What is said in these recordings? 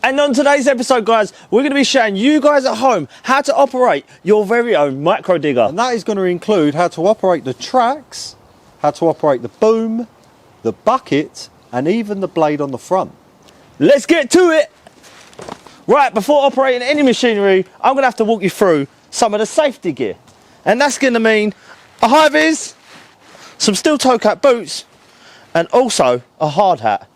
And on today's episode, guys, we're going to be showing you guys at home how to operate your very own micro digger. And that is going to include how to operate the tracks, how to operate the boom, the bucket, and even the blade on the front. Let's get to it. Right, before operating any machinery, I'm going to have to walk you through some of the safety gear. And that's going to mean a high vis, some steel toe cap boots, and also a hard hat.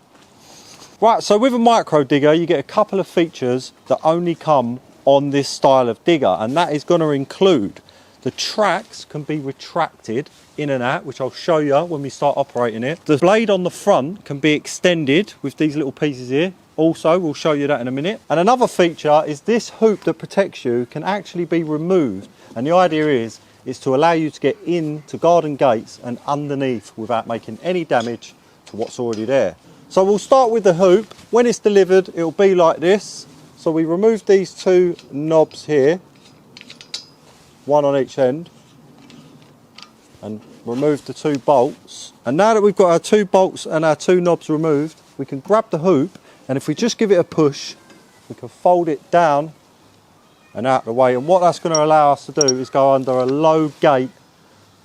Right, so with a micro digger, you get a couple of features that only come on this style of digger, and that is going to include the tracks can be retracted in and out, which I'll show you when we start operating it. The blade on the front can be extended with these little pieces here. Also, we'll show you that in a minute. And another feature is this hoop that protects you can actually be removed. And the idea is to allow you to get into garden gates and underneath without making any damage to what's already there. So we'll start with the hoop. When it's delivered, it'll be like this. So we remove these two knobs here, one on each end, and remove the two bolts. And now that we've got our two bolts and our two knobs removed, we can grab the hoop, and if we just give it a push, we can fold it down and out of the way. And what that's going to allow us to do is go under a low gate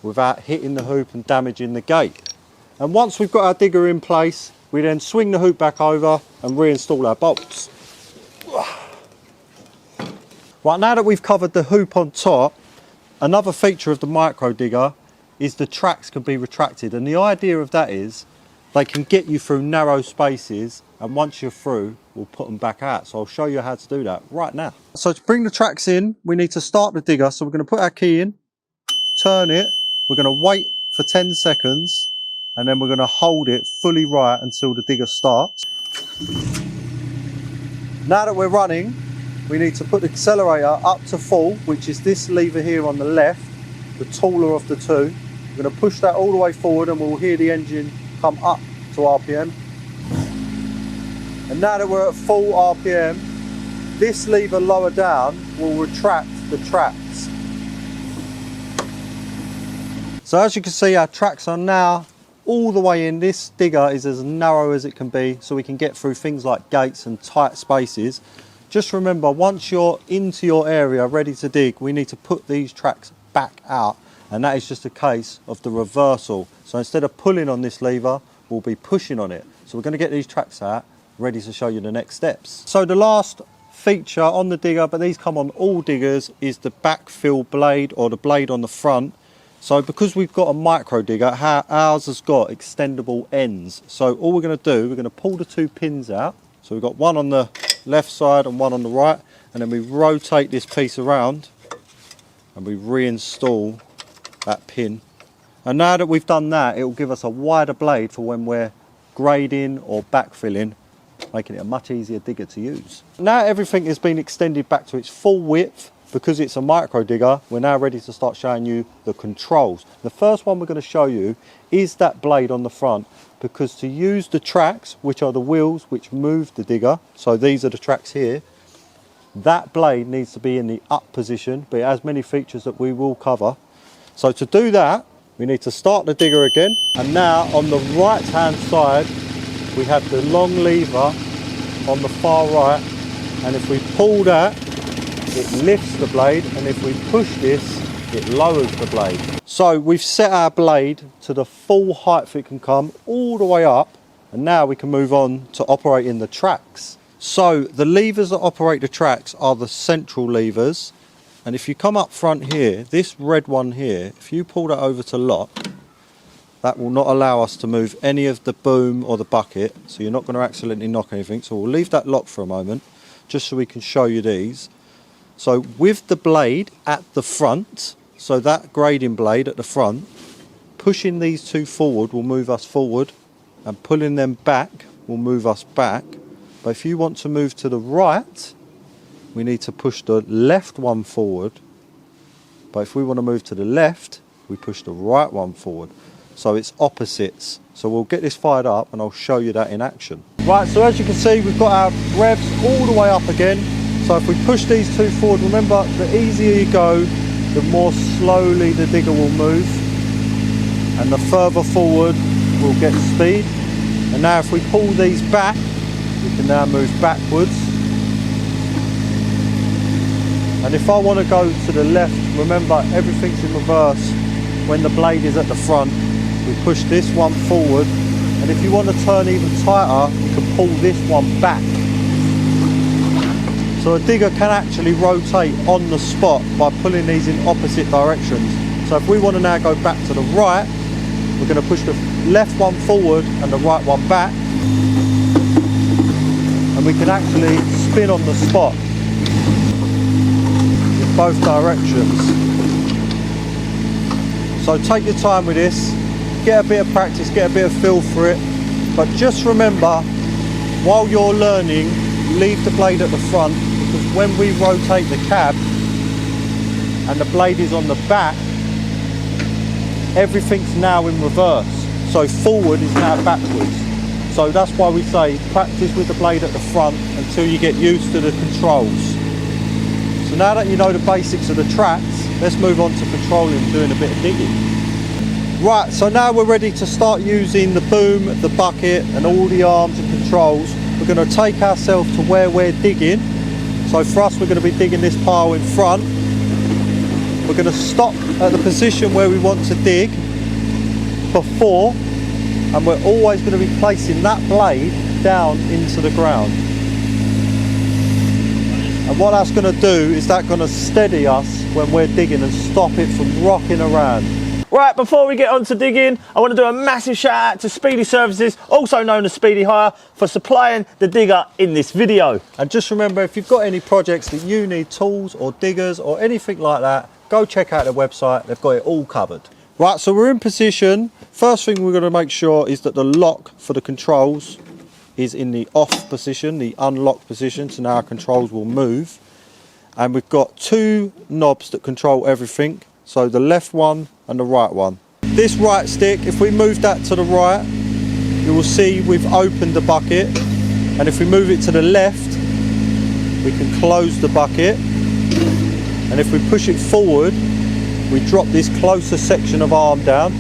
without hitting the hoop and damaging the gate. And once we've got our digger in place, we then swing the hoop back over and reinstall our bolts. Right, now that we've covered the hoop on top, another feature of the micro digger is the tracks can be retracted, and the idea of that is they can get you through narrow spaces, and once you're through, we'll put them back out. So I'll show you how to do that right now. So to bring the tracks in, we need to start the digger. So we're going to put our key in, turn it, we're going to wait for 10 seconds, and then we're going to hold it fully right until the digger starts. Now that we're running, we need to put the accelerator up to full, which is this lever here on the left, the taller of the two. We're going to push that all the way forward and we'll hear the engine come up to RPM. And now that we're at full RPM, this lever lower down will retract the tracks. So as you can see, our tracks are now all the way in. This digger is as narrow as it can be, so we can get through things like gates and tight spaces. Just remember, once you're into your area ready to dig, we need to put these tracks back out, and that is just a case of the reversal. So instead of pulling on this lever, we'll be pushing on it. So we're going to get these tracks out, ready to show you the next steps. So the last feature on the digger, but these come on all diggers, is the backfill blade, or the blade on the front. So because we've got a micro digger, ours has got extendable ends. So all we're going to do, we're going to pull the two pins out. So we've got one on the left side and one on the right, and then we rotate this piece around and we reinstall that pin. And now that we've done that, it will give us a wider blade for when we're grading or backfilling, making it a much easier digger to use. Now everything has been extended back to its full width. Because it's a micro digger, we're now ready to start showing you the controls. The first one we're going to show you is that blade on the front, because to use the tracks, which are the wheels which move the digger, so these are the tracks here, that blade needs to be in the up position, but it has many features that we will cover. So to do that, we need to start the digger again, and now on the right hand side we have the long lever on the far right, and if we pull that, it lifts the blade, and if we push this, it lowers the blade. So we've set our blade to the full height it can come, all the way up, and now we can move on to operating the tracks. So the levers that operate the tracks are the central levers, and if you come up front here, this red one here, if you pull that over to lock, that will not allow us to move any of the boom or the bucket, so you're not going to accidentally knock anything. So we'll leave that locked for a moment, just so we can show you these. So with the blade at the front, so that grading blade at the front, pushing these two forward will move us forward, and pulling them back will move us back. But if you want to move to the right, we need to push the left one forward. But if we want to move to the left, we push the right one forward. So it's opposites. So we'll get this fired up and I'll show you that in action. Right, so as you can see, we've got our revs all the way up again. So if we push these two forward, remember, the easier you go, the more slowly the digger will move, and the further forward we'll get speed. And now if we pull these back, we can now move backwards, And if I want to go to the left, remember everything's in reverse. When the blade is at the front, we push this one forward, and if you want to turn even tighter, you can pull this one back. So a digger can actually rotate on the spot by pulling these in opposite directions. So if we want to now go back to the right, we're going to push the left one forward and the right one back, and we can actually spin on the spot in both directions. So take your time with this, get a bit of practice, get a bit of feel for it, but just remember, while you're learning, leave the blade at the front, because when we rotate the cab and the blade is on the back, everything's now in reverse. So forward is now backwards. So that's why we say practice with the blade at the front until you get used to the controls. So now that you know the basics of the tracks, let's move on to controlling and doing a bit of digging. Right, so now we're ready to start using the boom, the bucket and all the arms and controls. We're going to take ourselves to where we're digging. So for us, we're going to be digging this pile in front. We're going to stop at the position where we want to dig before, and we're always going to be placing that blade down into the ground. And what that's going to do is that's going to steady us when we're digging and stop it from rocking around. Right, before we get on to digging, I want to do a massive shout out to Speedy Services, also known as Speedy Hire, for supplying the digger in this video. And just remember, if you've got any projects that you need tools or diggers or anything like that, go check out their website, they've got it all covered. Right, so we're in position. First thing we're going to make sure is that the lock for the controls is in the off position, the unlock position, so now our controls will move. And we've got two knobs that control everything, so the left one and the right one. This right stick, if we move that to the right, you will see we've opened the bucket, and if we move it to the left, we can close the bucket, and if we push it forward, we drop this closer section of arm down,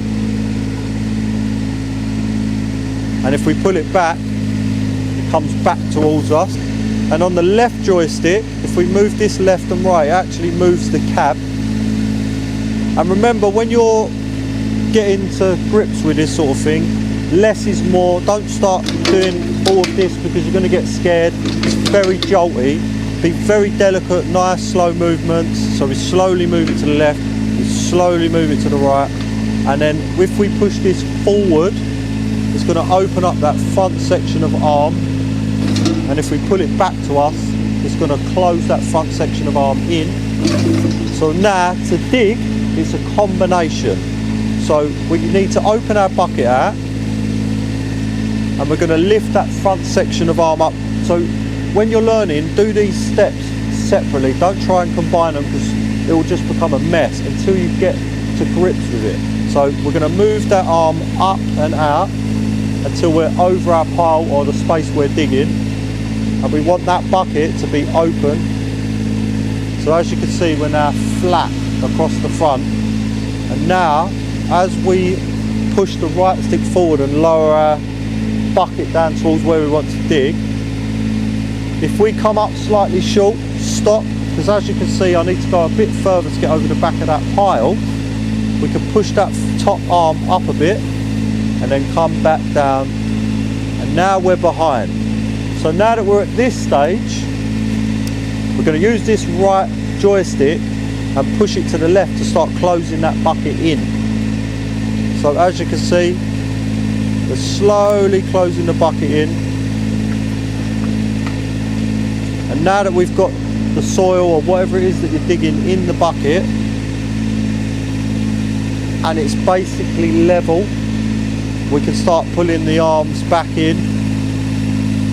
and if we pull it back, it comes back towards us. And on the left joystick, if we move this left and right, it actually moves the cab. And remember, when you're getting to grips with this sort of thing, less is more. Don't start doing all of this because you're going to get scared. It's very jolty. Be very delicate, nice, slow movements. So we slowly move it to the left, we slowly move it to the right. And then if we push this forward, it's going to open up that front section of arm. And if we pull it back to us, it's going to close that front section of arm in. So now to dig, it's a combination. So we need to open our bucket out, and we're going to lift that front section of arm up. So when you're learning, do these steps separately. Don't try and combine them because it will just become a mess until you get to grips with it. So we're going to move that arm up and out until we're over our pile or the space we're digging, and we want that bucket to be open. So as you can see, we're now flat across the front, and now as we push the right stick forward and lower our bucket down towards where we want to dig, if we come up slightly short, stop, because as you can see I need to go a bit further to get over the back of that pile. We can push that top arm up a bit and then come back down, and now we're behind. So now that we're at this stage, we're going to use this right joystick and push it to the left to start closing that bucket in. So as you can see, we're slowly closing the bucket in, and now that we've got the soil or whatever it is that you're digging in the bucket and it's basically level, we can start pulling the arms back in.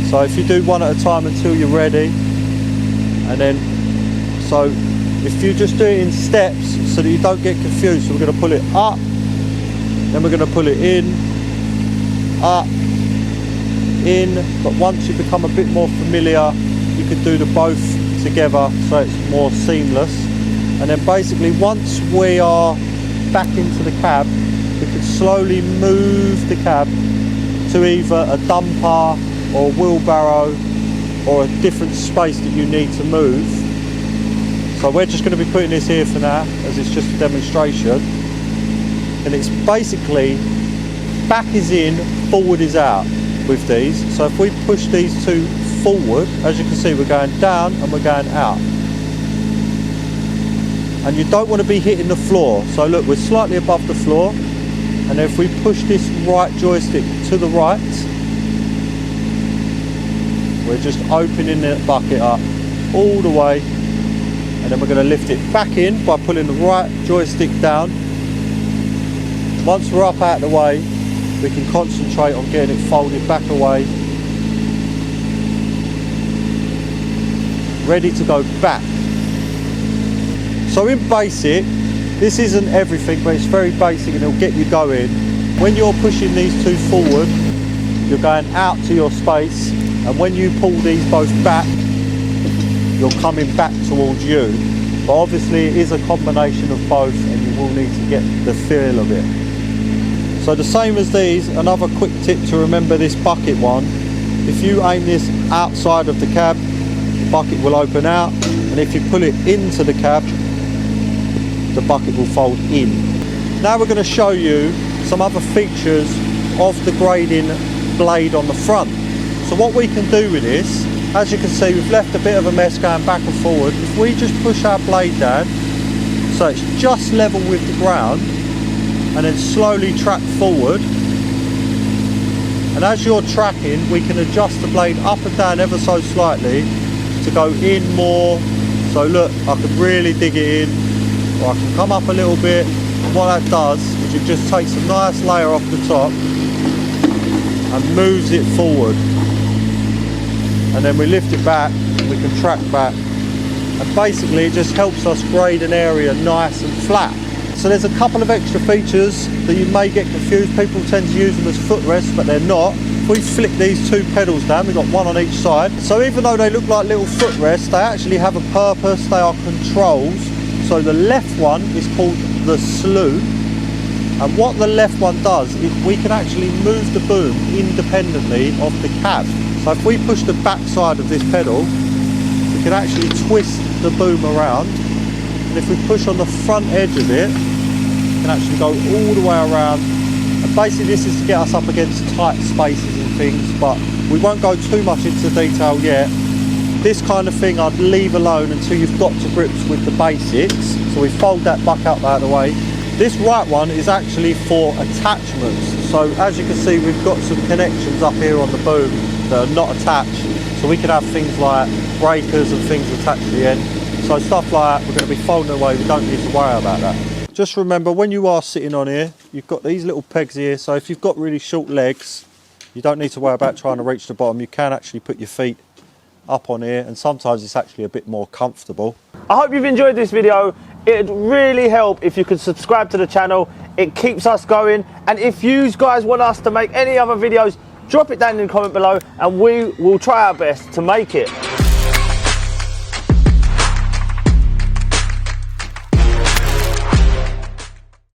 So if you do one at a time until you're ready, and then so if you just do it in steps so that you don't get confused. So we're going to pull it up, then we're going to pull it in, up, in, but once you become a bit more familiar, you can do the both together so it's more seamless. And then basically once we are back into the cab, we can slowly move the cab to either a dumper or a wheelbarrow or a different space that you need to move. So we're just going to be putting this here for now, as it's just a demonstration. And it's basically back is in, forward is out with these. So if we push these two forward, as you can see, we're going down and we're going out. And you don't want to be hitting the floor. So look, we're slightly above the floor. And if we push this right joystick to the right, we're just opening the bucket up all the way. And then we're going to lift it back in by pulling the right joystick down. Once we're up out of the way, we can concentrate on getting it folded back away. Ready to go back. So in basic, this isn't everything, but it's very basic and it'll get you going. When you're pushing these two forward, you're going out to your space, and when you pull these both back, you're coming back towards you. But obviously it is a combination of both, and you will need to get the feel of it. So the same as these, another quick tip to remember this bucket one, if you aim this outside of the cab, the bucket will open out, and if you pull it into the cab, the bucket will fold in. Now we're going to show you some other features of the grading blade on the front. So what we can do with this, as you can see, we've left a bit of a mess going back and forward. If we just push our blade down so it's just level with the ground, and then slowly track forward, and as you're tracking, we can adjust the blade up and down ever so slightly to go in more. So look, I can really dig it in, or I can come up a little bit. And what that does is it just takes a nice layer off the top and moves it forward. And then we lift it back, we can track back, and basically it just helps us grade an area nice and flat. So there's a couple of extra features that you may get confused. People tend to use them as footrests, but they're not. If we flick these two pedals down, we've got one on each side. So even though they look like little footrests, they actually have a purpose. They are controls. So the left one is called the Slew. And what the left one does is we can actually move the boom independently of the cab. So if we push the back side of this pedal, we can actually twist the boom around. And if we push on the front edge of it, we can actually go all the way around. And basically this is to get us up against tight spaces and things, but we won't go too much into detail yet. This kind of thing I'd leave alone until you've got to grips with the basics. So we fold that bucket out of the way. This right one is actually for attachments. So as you can see, we've got some connections up here on the boom that are not attached. So we can have things like breakers and things attached to the end. So stuff like that, we're going to be folding away, we don't need to worry about that. Just remember, when you are sitting on here, you've got these little pegs here, so if you've got really short legs, you don't need to worry about trying to reach the bottom. You can actually put your feet up on here, and sometimes it's actually a bit more comfortable. I hope you've enjoyed this video. It'd really help if you could subscribe to the channel. It keeps us going, and if you guys want us to make any other videos, drop it down in the comment below and we will try our best to make it.